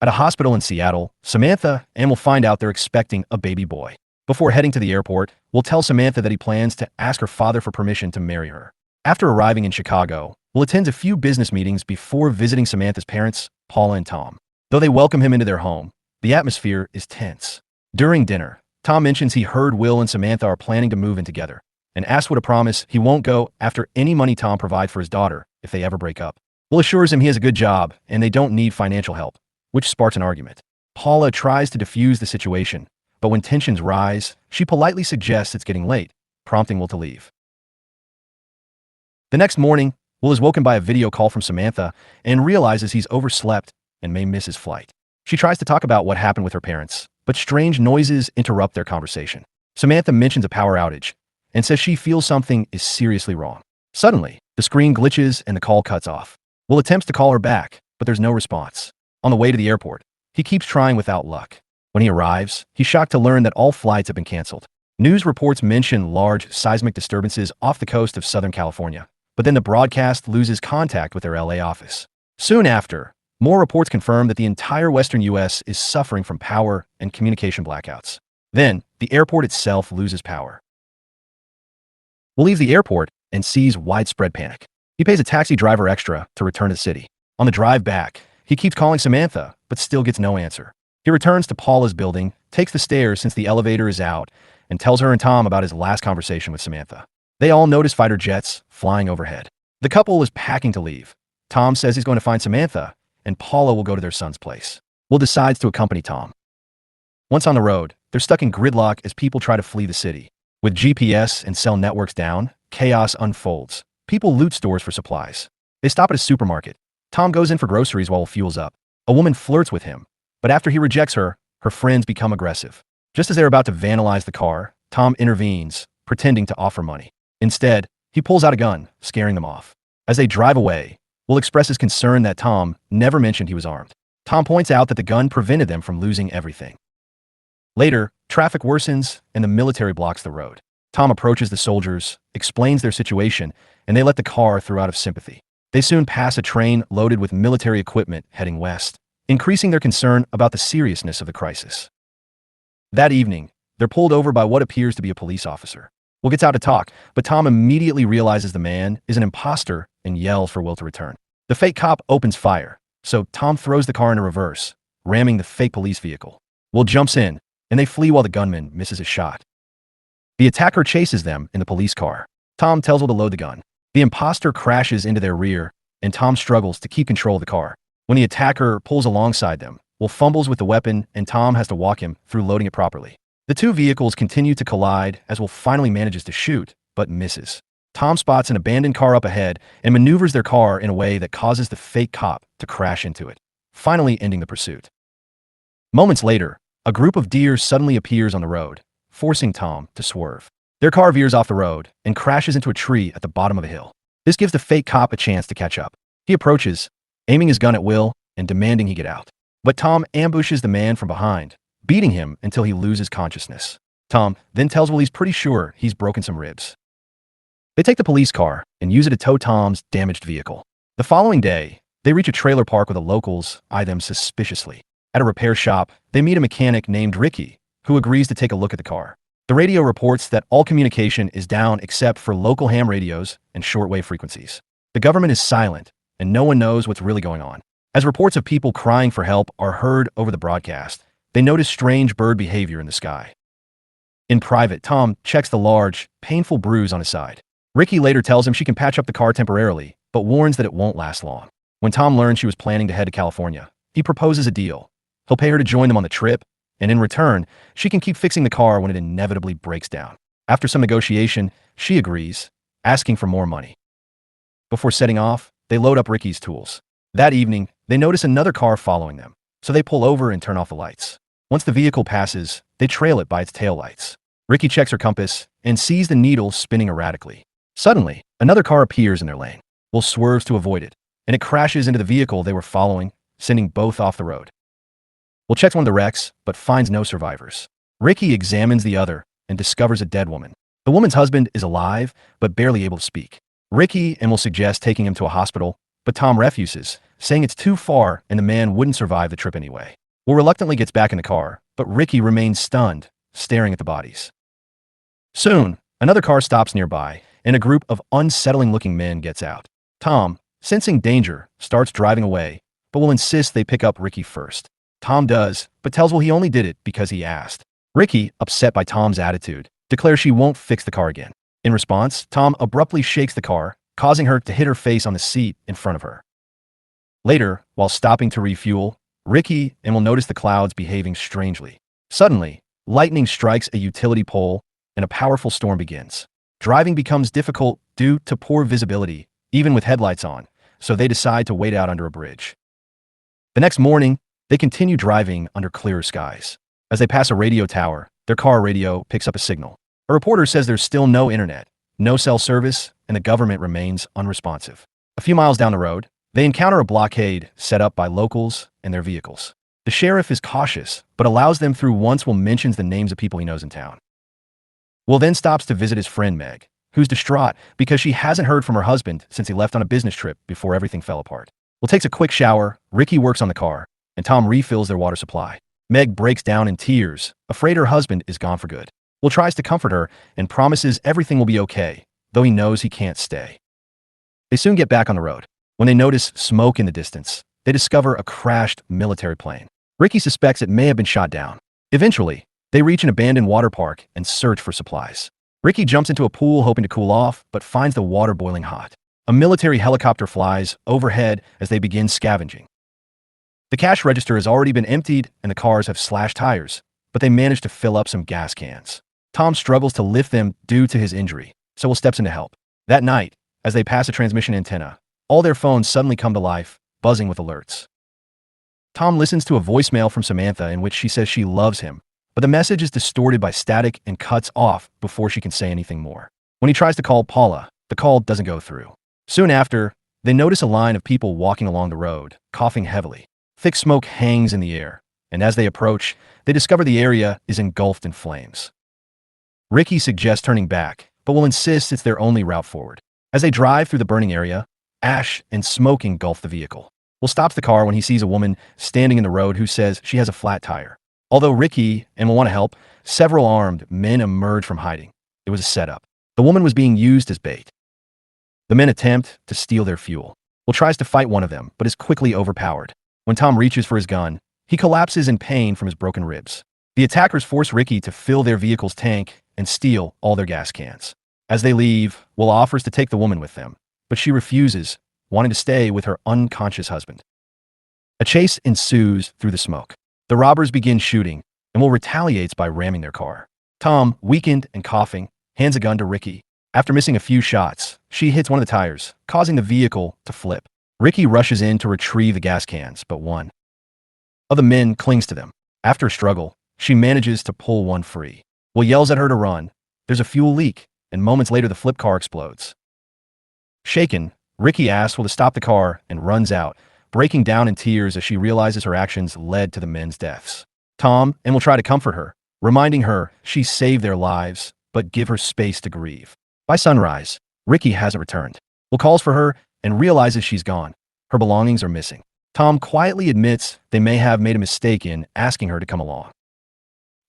At a hospital in Seattle, Samantha and will find out they're expecting a baby boy. Before heading to the airport, we'll tell Samantha that he plans to ask her father for permission to marry her. After arriving in Chicago, we'll attend a few business meetings before visiting Samantha's parents, Paula and Tom. Though they welcome him into their home, the atmosphere is tense. During dinner, Tom mentions he heard Will and Samantha are planning to move in together, and asks Will to promise he won't go after any money Tom provides for his daughter if they ever break up. Will assures him he has a good job and they don't need financial help, which sparks an argument. Paula tries to defuse the situation, but when tensions rise, she politely suggests it's getting late, prompting Will to leave. The next morning, Will is woken by a video call from Samantha and realizes he's overslept and may miss his flight. She tries to talk about what happened with her parents, but strange noises interrupt their conversation. Samantha mentions a power outage and says she feels something is seriously wrong. Suddenly, the screen glitches and the call cuts off. Will attempts to call her back, but there's no response. On the way to the airport, he keeps trying without luck. When he arrives, he's shocked to learn that all flights have been canceled. News reports mention large seismic disturbances off the coast of Southern California, but then the broadcast loses contact with their LA office. Soon after, more reports confirm that the entire western U.S. is suffering from power and communication blackouts. Then, the airport itself loses power. Will leaves the airport and sees widespread panic. He pays a taxi driver extra to return to the city. On the drive back, he keeps calling Samantha, but still gets no answer. He returns to Paula's building, takes the stairs since the elevator is out, and tells her and Tom about his last conversation with Samantha. They all notice fighter jets flying overhead. The couple is packing to leave. Tom says he's going to find Samantha, and Paula will go to their son's place. Will decides to accompany Tom. Once on the road, they're stuck in gridlock as people try to flee the city. With GPS and cell networks down, chaos unfolds. People loot stores for supplies. They stop at a supermarket. Tom goes in for groceries while fuel's up. A woman flirts with him, but after he rejects her, her friends become aggressive. Just as they're about to vandalize the car, Tom intervenes, pretending to offer money. Instead, he pulls out a gun, scaring them off. As they drive away, Will expresses concern that Tom never mentioned he was armed. Tom points out that the gun prevented them from losing everything. Later, traffic worsens and the military blocks the road. Tom approaches the soldiers, explains their situation, and they let the car through out of sympathy. They soon pass a train loaded with military equipment heading west, increasing their concern about the seriousness of the crisis. That evening, they're pulled over by what appears to be a police officer. Will gets out to talk, but Tom immediately realizes the man is an imposter and yells for Will to return. The fake cop opens fire, so Tom throws the car into reverse, ramming the fake police vehicle. Will jumps in, and they flee while the gunman misses a shot. The attacker chases them in the police car. Tom tells Will to load the gun. The imposter crashes into their rear, and Tom struggles to keep control of the car. When the attacker pulls alongside them, Will fumbles with the weapon, and Tom has to walk him through loading it properly. The two vehicles continue to collide as Will finally manages to shoot, but misses. Tom spots an abandoned car up ahead and maneuvers their car in a way that causes the fake cop to crash into it, finally ending the pursuit. Moments later, a group of deer suddenly appears on the road, forcing Tom to swerve. Their car veers off the road and crashes into a tree at the bottom of a hill. This gives the fake cop a chance to catch up. He approaches, aiming his gun at Will and demanding he get out. But Tom ambushes the man from behind, beating him until he loses consciousness. Tom then tells Will he's pretty sure he's broken some ribs. They take the police car and use it to tow Tom's damaged vehicle. The following day, they reach a trailer park where the locals eye them suspiciously. At a repair shop, they meet a mechanic named Ricky, who agrees to take a look at the car. The radio reports that all communication is down except for local ham radios and shortwave frequencies. The government is silent, and no one knows what's really going on. As reports of people crying for help are heard over the broadcast, they notice strange bird behavior in the sky. In private, Tom checks the large, painful bruise on his side. Ricky later tells him she can patch up the car temporarily, but warns that it won't last long. When Tom learns she was planning to head to California, he proposes a deal. He'll pay her to join them on the trip, and in return, she can keep fixing the car when it inevitably breaks down. After some negotiation, she agrees, asking for more money. Before setting off, they load up Ricky's tools. That evening, they notice another car following them, so they pull over and turn off the lights. Once the vehicle passes, they trail it by its taillights. Ricky checks her compass and sees the needle spinning erratically. Suddenly, another car appears in their lane. Will swerves to avoid it, and it crashes into the vehicle they were following, sending both off the road. Will checks one of the wrecks, but finds no survivors. Ricky examines the other and discovers a dead woman. The woman's husband is alive, but barely able to speak. Ricky and Will suggest taking him to a hospital, but Tom refuses, saying it's too far and the man wouldn't survive the trip anyway. Will reluctantly gets back in the car, but Ricky remains stunned, staring at the bodies. Soon, another car stops nearby, and a group of unsettling-looking men gets out. Tom, sensing danger, starts driving away, but will insist they pick up Ricky first. Tom does, but tells Will he only did it because he asked. Ricky, upset by Tom's attitude, declares she won't fix the car again. In response, Tom abruptly shakes the car, causing her to hit her face on the seat in front of her. Later, while stopping to refuel, Ricky and Will notice the clouds behaving strangely. Suddenly, lightning strikes a utility pole, and a powerful storm begins. Driving becomes difficult due to poor visibility, even with headlights on, so they decide to wait out under a bridge. The next morning, they continue driving under clearer skies. As they pass a radio tower, their car radio picks up a signal. A reporter says there's still no internet, no cell service, and the government remains unresponsive. A few miles down the road, they encounter a blockade set up by locals and their vehicles. The sheriff is cautious, but allows them through once Will mentions the names of people he knows in town. Will then stops to visit his friend Meg, who's distraught because she hasn't heard from her husband since he left on a business trip before everything fell apart. Will takes a quick shower, Ricky works on the car, and Tom refills their water supply. Meg breaks down in tears, afraid her husband is gone for good. Will tries to comfort her and promises everything will be okay, though he knows he can't stay. They soon get back on the road. When they notice smoke in the distance, they discover a crashed military plane. Ricky suspects it may have been shot down. Eventually, they reach an abandoned water park and search for supplies. Ricky jumps into a pool hoping to cool off, but finds the water boiling hot. A military helicopter flies overhead as they begin scavenging. The cash register has already been emptied and the cars have slashed tires, but they manage to fill up some gas cans. Tom struggles to lift them due to his injury, so Will steps in to help. That night, as they pass a transmission antenna, all their phones suddenly come to life, buzzing with alerts. Tom listens to a voicemail from Samantha in which she says she loves him, but the message is distorted by static and cuts off before she can say anything more. When he tries to call Paula, the call doesn't go through. Soon after, they notice a line of people walking along the road, coughing heavily. Thick smoke hangs in the air, and as they approach, they discover the area is engulfed in flames. Ricky suggests turning back, but Will insist it's their only route forward. As they drive through the burning area, ash and smoke engulf the vehicle. Will stops the car when he sees a woman standing in the road who says she has a flat tire. Although Ricky and Will want to help, several armed men emerge from hiding. It was a setup. The woman was being used as bait. The men attempt to steal their fuel. Will tries to fight one of them, but is quickly overpowered. When Tom reaches for his gun, he collapses in pain from his broken ribs. The attackers force Ricky to fill their vehicle's tank and steal all their gas cans. As they leave, Will offers to take the woman with them, but she refuses, wanting to stay with her unconscious husband. A chase ensues through the smoke. The robbers begin shooting, and Will retaliates by ramming their car. Tom, weakened and coughing, hands a gun to Ricky. After missing a few shots, she hits one of the tires, causing the vehicle to flip. Ricky rushes in to retrieve the gas cans, but one of the men clings to them. After a struggle, she manages to pull one free. Will yells at her to run. There's a fuel leak, and moments later the flip car explodes. Shaken, Ricky asks Will to stop the car and runs out, breaking down in tears as she realizes her actions led to the men's deaths. Tom and Will try to comfort her, reminding her she saved their lives, but give her space to grieve. By sunrise, Ricky hasn't returned. Will calls for her and realizes she's gone. Her belongings are missing. Tom quietly admits they may have made a mistake in asking her to come along.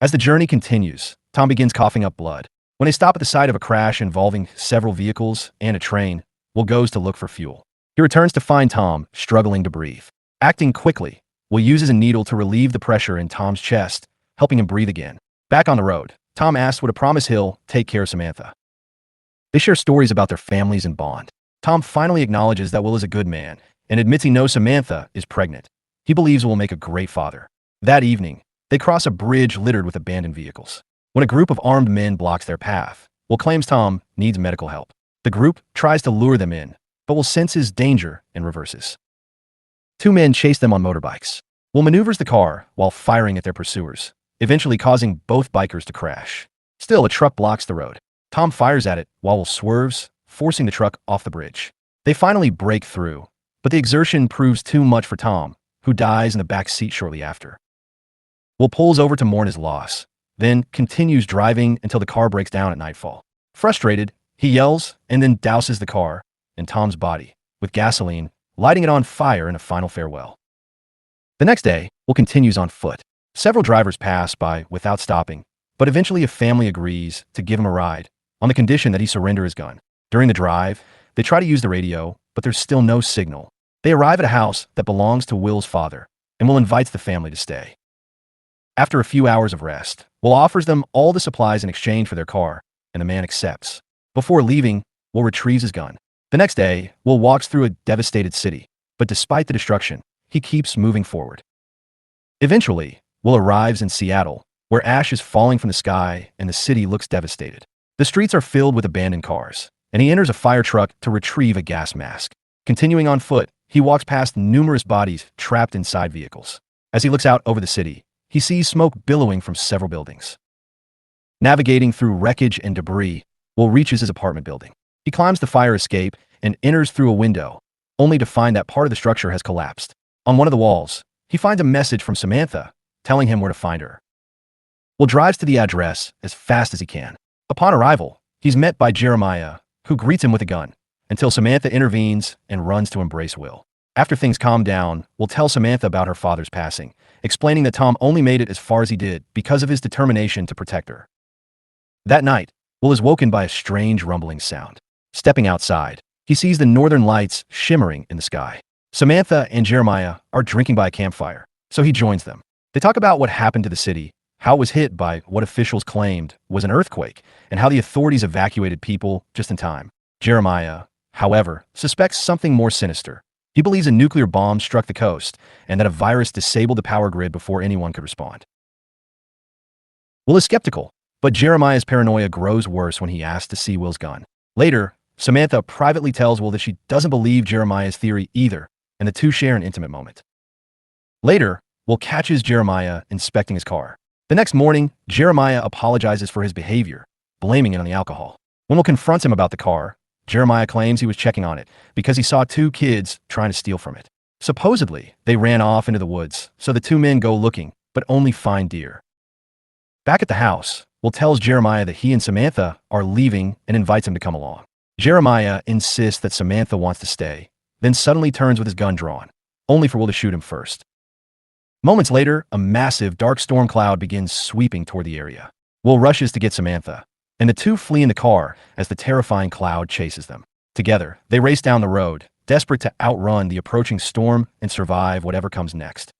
As the journey continues, Tom begins coughing up blood. When they stop at the site of a crash involving several vehicles and a train, Will goes to look for fuel. He returns to find Tom struggling to breathe. Acting quickly, Will uses a needle to relieve the pressure in Tom's chest, helping him breathe again. Back on the road, Tom asks Will to promise he'll take care of Samantha. They share stories about their families and bond. Tom finally acknowledges that Will is a good man and admits he knows Samantha is pregnant. He believes Will will make a great father. That evening, they cross a bridge littered with abandoned vehicles. When a group of armed men blocks their path, Will claims Tom needs medical help. The group tries to lure them in, but Will senses danger and reverses. Two men chase them on motorbikes. Will maneuvers the car while firing at their pursuers, eventually causing both bikers to crash. Still, a truck blocks the road. Tom fires at it while Will swerves, forcing the truck off the bridge. They finally break through, but the exertion proves too much for Tom, who dies in the back seat shortly after. Will pulls over to mourn his loss, then continues driving until the car breaks down at nightfall. Frustrated, he yells and then douses the car and Tom's body with gasoline, lighting it on fire in a final farewell. The next day, Will continues on foot. Several drivers pass by without stopping, but eventually a family agrees to give him a ride, on the condition that he surrender his gun. During the drive, they try to use the radio, but there's still no signal. They arrive at a house that belongs to Will's father, and Will invites the family to stay. After a few hours of rest, Will offers them all the supplies in exchange for their car, and the man accepts. Before leaving, Will retrieves his gun. The next day, Will walks through a devastated city, but despite the destruction, he keeps moving forward. Eventually, Will arrives in Seattle, where ash is falling from the sky and the city looks devastated. The streets are filled with abandoned cars, and he enters a fire truck to retrieve a gas mask. Continuing on foot, he walks past numerous bodies trapped inside vehicles. As he looks out over the city, he sees smoke billowing from several buildings. Navigating through wreckage and debris, Will reaches his apartment building. He climbs the fire escape and enters through a window, only to find that part of the structure has collapsed. On one of the walls, he finds a message from Samantha, telling him where to find her. Will drives to the address as fast as he can. Upon arrival, he's met by Jeremiah, who greets him with a gun, until Samantha intervenes and runs to embrace Will. After things calm down, Will tells Samantha about her father's passing, explaining that Tom only made it as far as he did because of his determination to protect her. That night, Will is woken by a strange rumbling sound. Stepping outside, he sees the northern lights shimmering in the sky. Samantha and Jeremiah are drinking by a campfire, so he joins them. They talk about what happened to the city, how it was hit by what officials claimed was an earthquake, and how the authorities evacuated people just in time. Jeremiah, however, suspects something more sinister. He believes a nuclear bomb struck the coast and that a virus disabled the power grid before anyone could respond. Will is skeptical, but Jeremiah's paranoia grows worse when he asks to see Will's gun. Later, Samantha privately tells Will that she doesn't believe Jeremiah's theory either, and the two share an intimate moment. Later, Will catches Jeremiah inspecting his car. The next morning, Jeremiah apologizes for his behavior, blaming it on the alcohol. When Will confronts him about the car, Jeremiah claims he was checking on it because he saw two kids trying to steal from it. Supposedly, they ran off into the woods, so the two men go looking, but only find deer. Back at the house, Will tells Jeremiah that he and Samantha are leaving and invites him to come along. Jeremiah insists that Samantha wants to stay, then suddenly turns with his gun drawn, only for Will to shoot him first. Moments later, a massive dark storm cloud begins sweeping toward the area. Will rushes to get Samantha, and the two flee in the car as the terrifying cloud chases them. Together, they race down the road, desperate to outrun the approaching storm and survive whatever comes next.